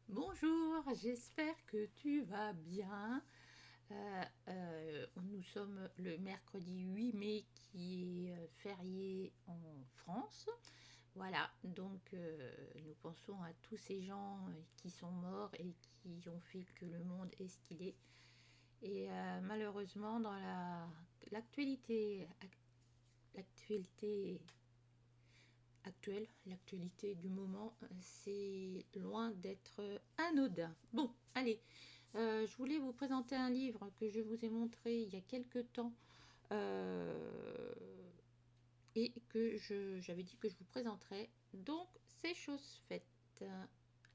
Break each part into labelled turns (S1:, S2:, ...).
S1: Bonjour, j'espère que tu vas bien. Nous sommes le mercredi 8 mai qui est férié en France. Voilà, donc nous pensons à tous ces gens qui sont morts et qui ont fait que le monde est ce qu'il est. Et malheureusement, dans l'actualité l'actualité du moment, c'est loin d'être anodin. Bon, allez, je voulais vous présenter un livre que je vous ai montré il y a quelques temps et que j'avais dit que je vous présenterais. Donc, c'est chose faite.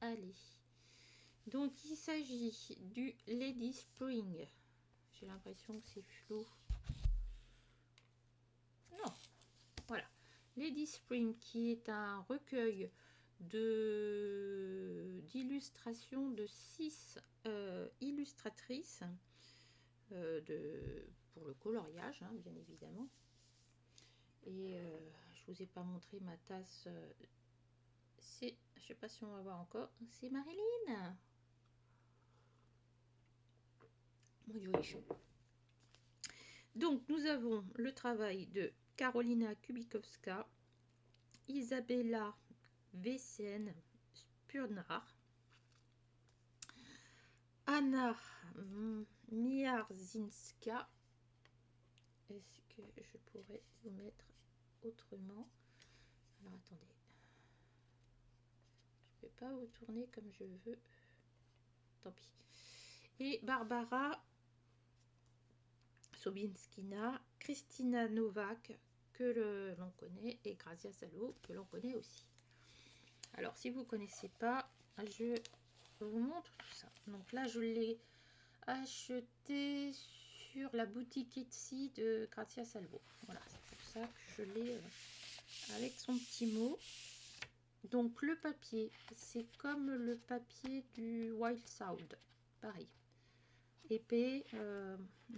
S1: Allez. Donc, il s'agit du Lady Spring. J'ai l'impression que c'est flou. Non, voilà. Lady Spring, qui est un recueil d'illustrations de 6 illustratrices pour le coloriage, hein, bien évidemment. Et je vous ai pas montré ma tasse. C'est, je sais pas si on va voir encore, c'est Marilyn. Mon Dieu, il est chaud. Donc nous avons le travail de Karolina Kubikowska, Isabella Wesen Spurnar, Anna Miarzinska. Est-ce que je pourrais vous mettre autrement? Alors attendez. Je ne vais pas vous tourner comme je veux. Tant pis. Et Barbara Sobinskina, Christina Novak, que l'on connaît, et Grazia Salo, que l'on connaît aussi. Alors, si vous ne connaissez pas, je vous montre tout ça. Donc là, je l'ai acheté sur la boutique Etsy de Grazia Salvo. Voilà, c'est pour ça que je l'ai avec son petit mot. Donc le papier, c'est comme le papier du Wild Sound, pareil. Épais,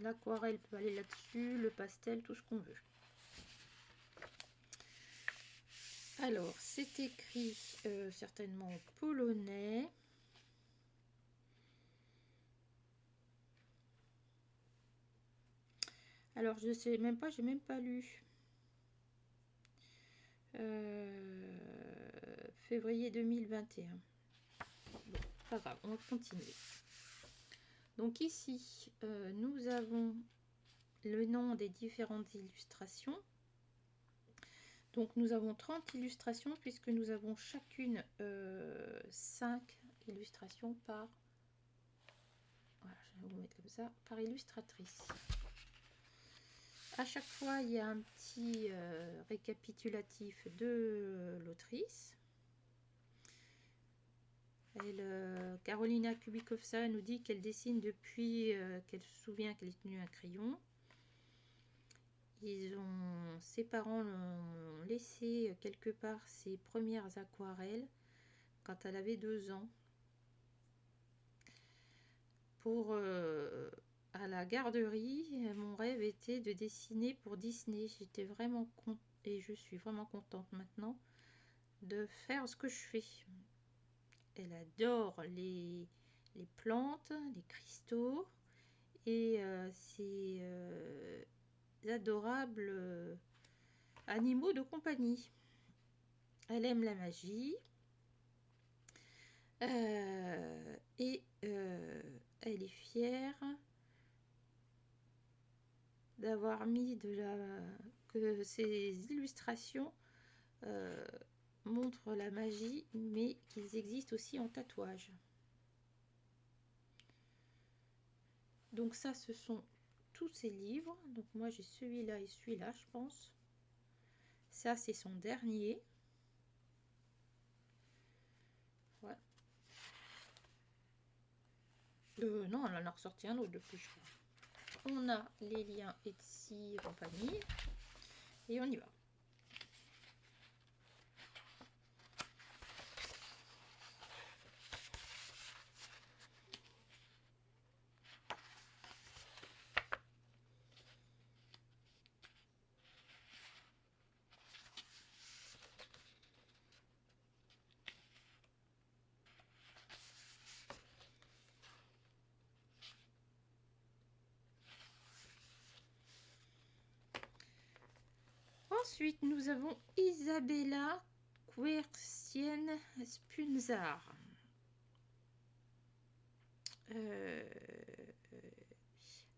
S1: l'aquarelle peut aller là-dessus, le pastel, tout ce qu'on veut. Alors, c'est écrit certainement en polonais. Alors, je sais même pas, j'ai même pas lu. Février 2021. Bon, pas grave, on va continuer. Donc ici, nous avons le nom des différentes illustrations. Donc nous avons 30 illustrations puisque nous avons chacune 5 illustrations par... Voilà, je vais vous mettre comme ça, par illustratrice. À chaque fois, il y a un petit récapitulatif de l'autrice. Karolina Kubikowska nous dit qu'elle dessine depuis qu'elle se souvient qu'elle est tenue un crayon. Ses parents l'ont laissé quelque part ses premières aquarelles quand elle avait 2 ans. À la garderie, mon rêve était de dessiner pour Disney. J'étais vraiment contente et je suis vraiment contente maintenant de faire ce que je fais. Elle adore les plantes, les cristaux et ces adorables animaux de compagnie. Elle aime la magie et elle est fière d'avoir mis que ces illustrations montrent la magie, mais qu'ils existent aussi en tatouage. Donc ça, ce sont tous ces livres. Donc moi, j'ai celui-là et celui-là, je pense. Ça, c'est son dernier. Ouais. Non, elle en a ressorti un autre de plus, je crois. On a les liens Etsy et compagnie. Et on y va. Ensuite, nous avons Isabella Quercienne Spunzar.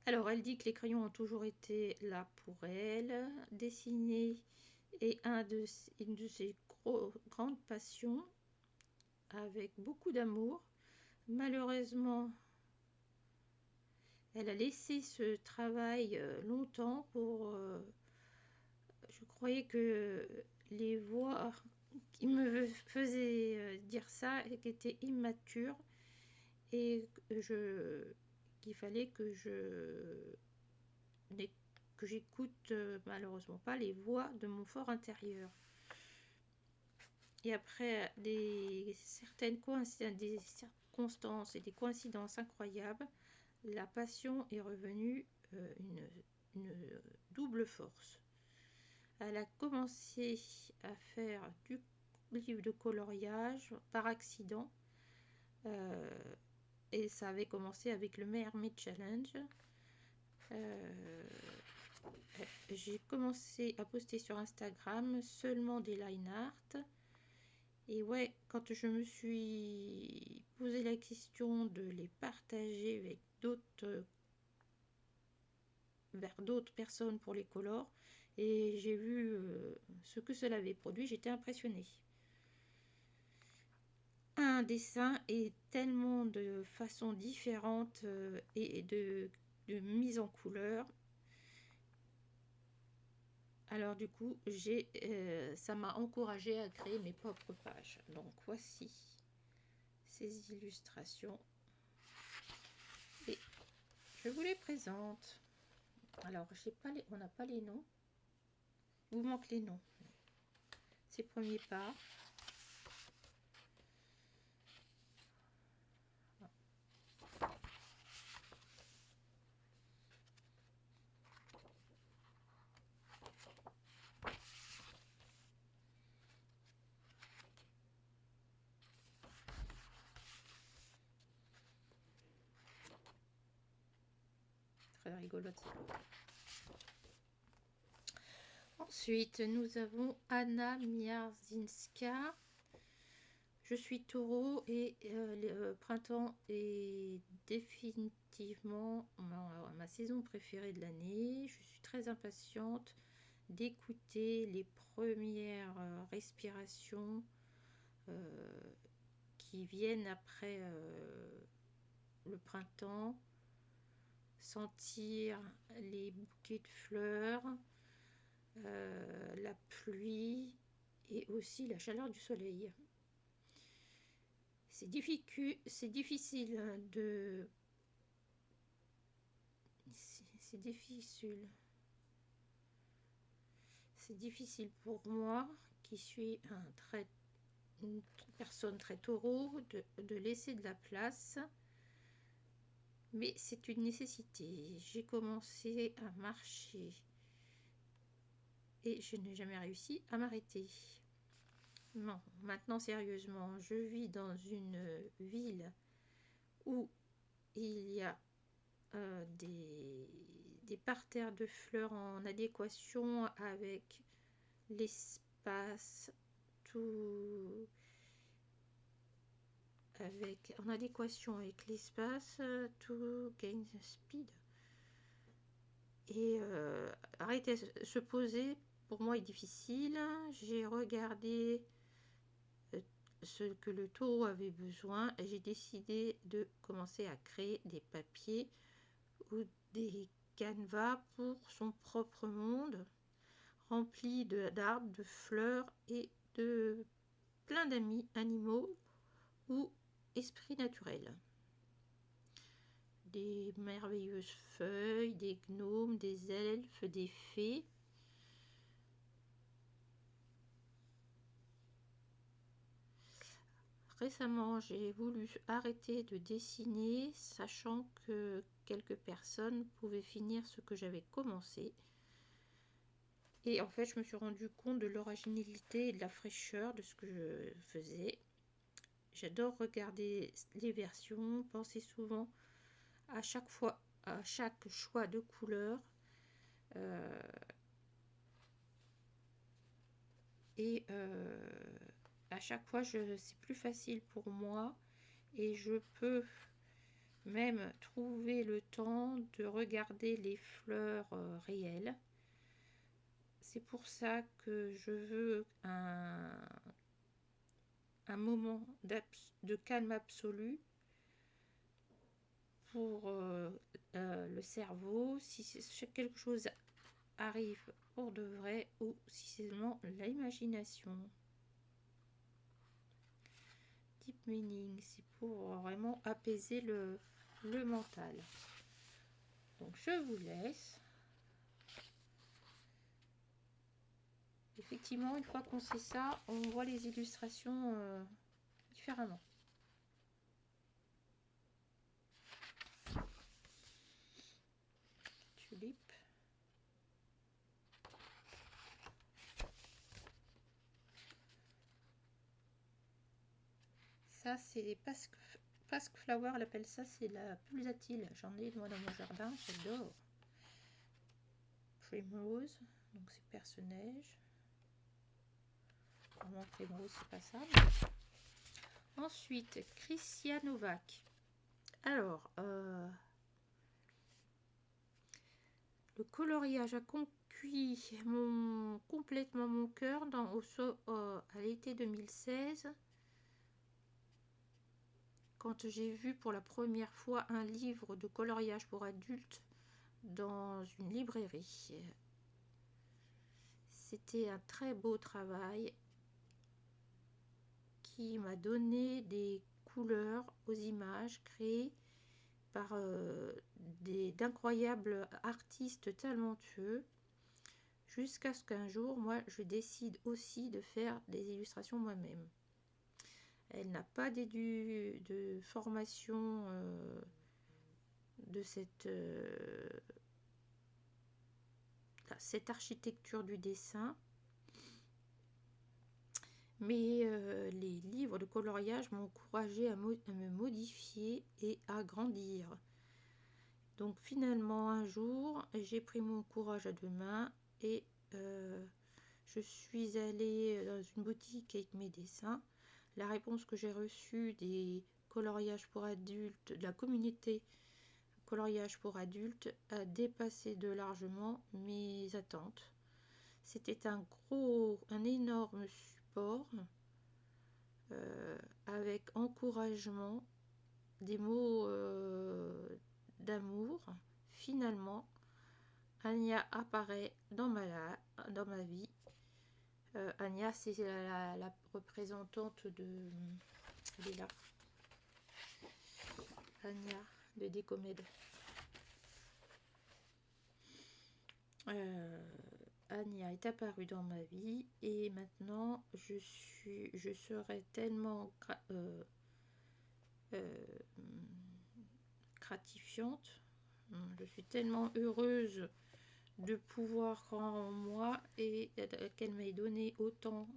S1: Alors, elle dit que les crayons ont toujours été là pour elle. Dessiner est une de ses grandes passions, avec beaucoup d'amour. Malheureusement, elle a laissé ce travail longtemps pour... je croyais que les voix qui me faisaient dire ça étaient immatures et qu'il fallait que j'écoute malheureusement pas les voix de mon fort intérieur. Et après certaines des circonstances et des coïncidences incroyables, la passion est revenue une double force. Elle a commencé à faire du livre de coloriage par accident. Et ça avait commencé avec le Mermaid Challenge. J'ai commencé à poster sur Instagram seulement des line art. Et ouais, quand je me suis posé la question de les partager avec vers d'autres personnes pour les colores, et j'ai vu ce que cela avait produit, j'étais impressionnée. Un dessin est tellement de façons différentes et de mise en couleur. Alors du coup, ça m'a encouragée à créer mes propres pages. Donc voici ces illustrations et je vous les présente. Alors, je sais pas on n'a pas les noms. Il vous manque les noms. Ces premiers pas. Très rigolote. Ensuite, nous avons Anna Miarzinska. Je suis taureau et le printemps est définitivement ma saison préférée de l'année. Je suis très impatiente d'écouter les premières respirations qui viennent après le printemps, sentir les bouquets de fleurs, la pluie et aussi la chaleur du soleil. C'est difficile de... C'est difficile pour moi, qui suis une personne très taureau, de laisser de la place. Mais c'est une nécessité. J'ai commencé à marcher et je n'ai jamais réussi à m'arrêter. Non, maintenant sérieusement, je vis dans une ville où il y a des parterres de fleurs en adéquation avec l'espace, en adéquation avec l'espace, to gain speed. Et arrêter se poser pour moi est difficile. J'ai regardé ce que le taureau avait besoin et j'ai décidé de commencer à créer des papiers ou des canevas pour son propre monde, rempli d'arbres, de fleurs et de plein d'amis animaux ou esprits naturels. Des merveilleuses feuilles, des gnomes, des elfes, des fées. Récemment, j'ai voulu arrêter de dessiner, sachant que quelques personnes pouvaient finir ce que j'avais commencé. Et en fait, je me suis rendu compte de l'originalité et de la fraîcheur de ce que je faisais. J'adore regarder les versions, penser souvent à chaque choix de couleur. Et à chaque fois, c'est plus facile pour moi et je peux même trouver le temps de regarder les fleurs réelles. C'est pour ça que je veux un moment de calme absolu pour le cerveau, si quelque chose arrive pour de vrai ou si c'est seulement l'imagination. Deep meaning, c'est pour vraiment apaiser le mental. Donc je vous laisse. Effectivement, une fois qu'on sait ça, on voit les illustrations différemment. Tulipe. Ça, c'est Pasque Flower, elle appelle ça, c'est la pulsatile. J'en ai moi dans mon jardin, j'adore. Primrose, donc c'est perce-neige. Vraiment, Primrose, c'est pas ça. Mais... Ensuite, Christian Novak. Alors, le coloriage a conquis complètement mon cœur à l'été 2016. Quand j'ai vu pour la première fois un livre de coloriage pour adultes dans une librairie. C'était un très beau travail qui m'a donné des couleurs aux images créées par d'incroyables artistes talentueux, jusqu'à ce qu'un jour, moi, je décide aussi de faire des illustrations moi-même. Elle n'a pas de formation de cette architecture du dessin, mais les livres de coloriage m'ont encouragé à me modifier et à grandir. Donc finalement, un jour, j'ai pris mon courage à deux mains et je suis allée dans une boutique avec mes dessins. La réponse que j'ai reçue des coloriages pour adultes, de la communauté coloriage pour adultes, a dépassé de largement mes attentes. C'était un énorme support avec encouragement, des mots d'amour. Finalement, Anya apparaît dans ma vie. Anya, c'est la représentante de... Elle est là. Anya, de Décomède. Anya est apparue dans ma vie et maintenant je serais tellement gratifiante. Je suis tellement heureuse de pouvoir croire en moi et qu'elle m'ait donné autant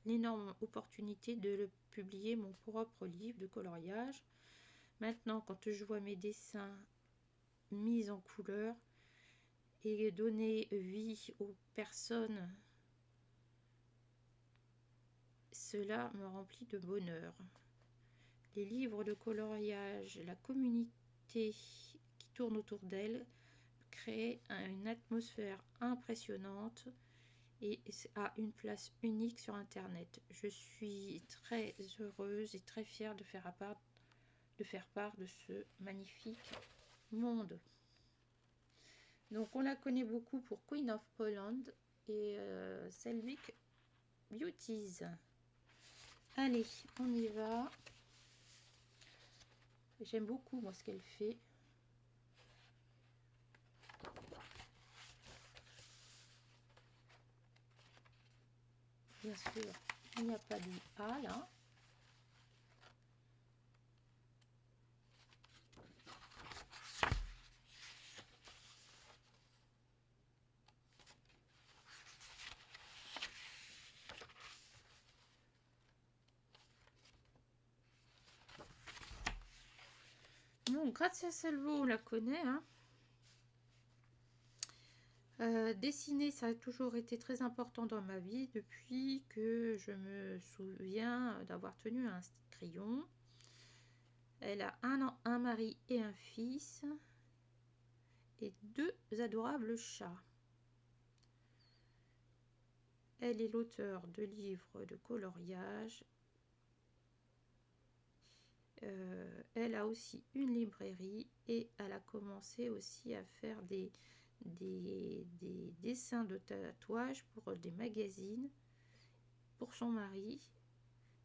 S1: l'énorme opportunité de publier mon propre livre de coloriage. Maintenant, quand je vois mes dessins mis en couleur et donner vie aux personnes, cela me remplit de bonheur. Les livres de coloriage, la communauté qui tourne autour d'elle crée une atmosphère impressionnante et a une place unique sur internet. Je suis très heureuse et très fière de faire part de ce magnifique monde. Donc on la connaît beaucoup pour Queen of Poland et Selvic Beauties. Allez, on y va. J'aime beaucoup moi ce qu'elle fait. Bien sûr, il n'y a pas de A là. Bon, Grazia Salvo, on la connaît, hein. Dessiner, ça a toujours été très important dans ma vie depuis que je me souviens d'avoir tenu un crayon. Elle a un mari et un fils et 2 adorables chats. Elle est l'auteure de livres de coloriage. Elle a aussi une librairie et elle a commencé aussi à faire des dessins de tatouages pour des magazines pour son mari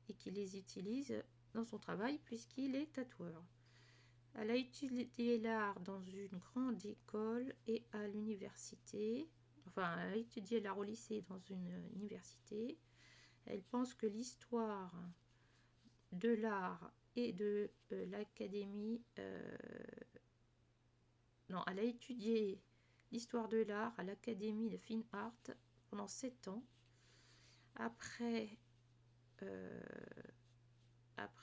S1: et qui les utilise dans son travail puisqu'il est tatoueur. Elle a étudié l'art dans une grande école et à l'université. Enfin, elle a étudié l'art au lycée dans une université. Elle pense que l'histoire de l'art et de l'académie... non, elle a étudié l'histoire de l'art à l'Académie de Fine Art pendant 7 ans. Après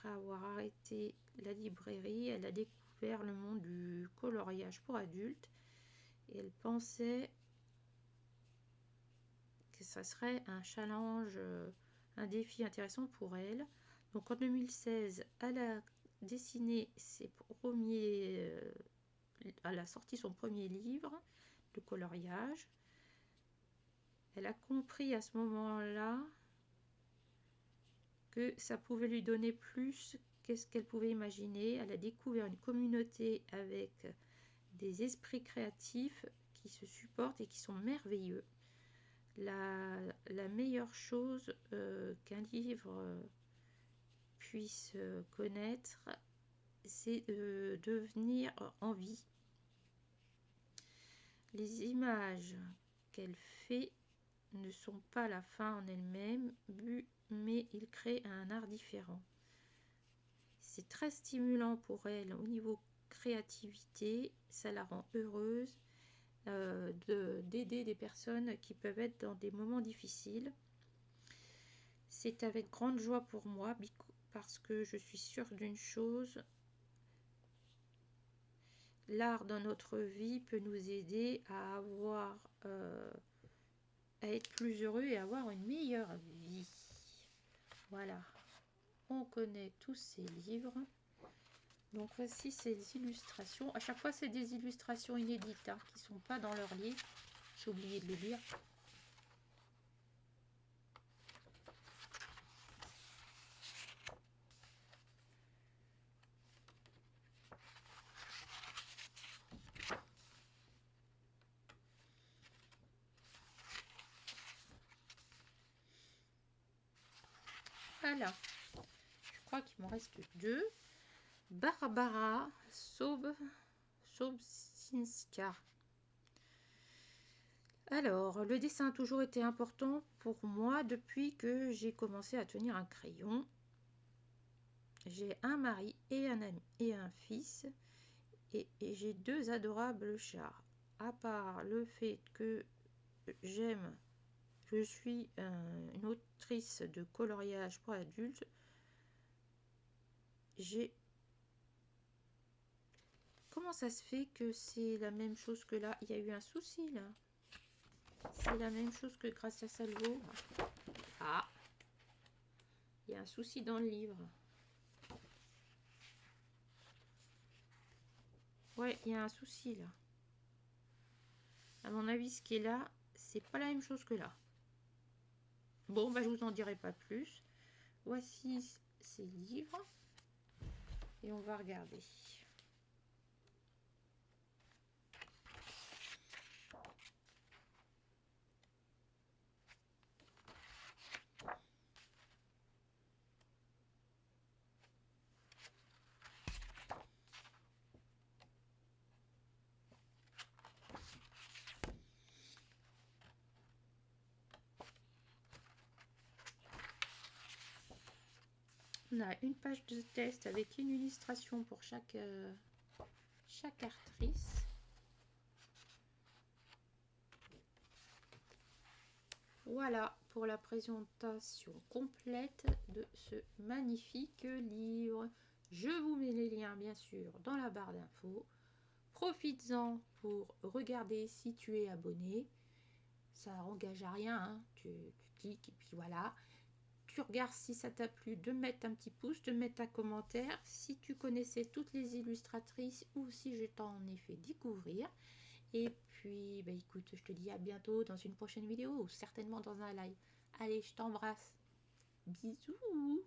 S1: avoir arrêté la librairie, elle a découvert le monde du coloriage pour adultes et elle pensait que ça serait un challenge, un défi intéressant pour elle. Donc en 2016, elle a dessiné ses premiers... elle a sorti son premier livre de coloriage. Elle a compris à ce moment-là que ça pouvait lui donner plus qu'est-ce qu'elle pouvait imaginer. Elle a découvert une communauté avec des esprits créatifs qui se supportent et qui sont merveilleux. La meilleure chose qu'un livre puisse connaître, c'est de devenir en vie. Les images qu'elle fait ne sont pas la fin en elle-même, mais il crée un art différent. C'est très stimulant pour elle au niveau créativité, ça la rend heureuse d'aider des personnes qui peuvent être dans des moments difficiles. C'est avec grande joie pour moi parce que je suis sûre d'une chose, l'art dans notre vie peut nous aider à avoir... à être plus heureux et avoir une meilleure vie. Voilà, on connaît tous ces livres. Donc voici ces illustrations. À chaque fois, c'est des illustrations inédites qui ne sont pas dans leur livre. J'ai oublié de le lire. Voilà, je crois qu'il m'en reste 2. Barbara Sobczynska. Alors, le dessin a toujours été important pour moi depuis que j'ai commencé à tenir un crayon. J'ai un mari et un fils et j'ai 2 adorables chats. À part le fait que je suis une autrice de coloriage pour adultes, comment ça se fait que c'est la même chose que là? Il y a eu un souci là. C'est la même chose que Gracia Salvo. Ah, il y a un souci dans le livre. Ouais, il y a un souci là. À mon avis, ce qui est là, c'est pas la même chose que là. Bon, bah je vous en dirai pas plus. Voici ces livres. Et on va regarder. On a une page de test avec une illustration pour chaque actrice. Voilà pour la présentation complète de ce magnifique livre. Je vous mets les liens bien sûr dans la barre d'infos. Profites-en pour regarder si tu es abonné. ça engage à rien, hein. Tu cliques et puis voilà. Tu regardes si ça t'a plu, de mettre un petit pouce, de mettre un commentaire. Si tu connaissais toutes les illustratrices ou si je t'en ai fait découvrir. Et puis, bah écoute, je te dis à bientôt dans une prochaine vidéo ou certainement dans un live. Allez, je t'embrasse. Bisous.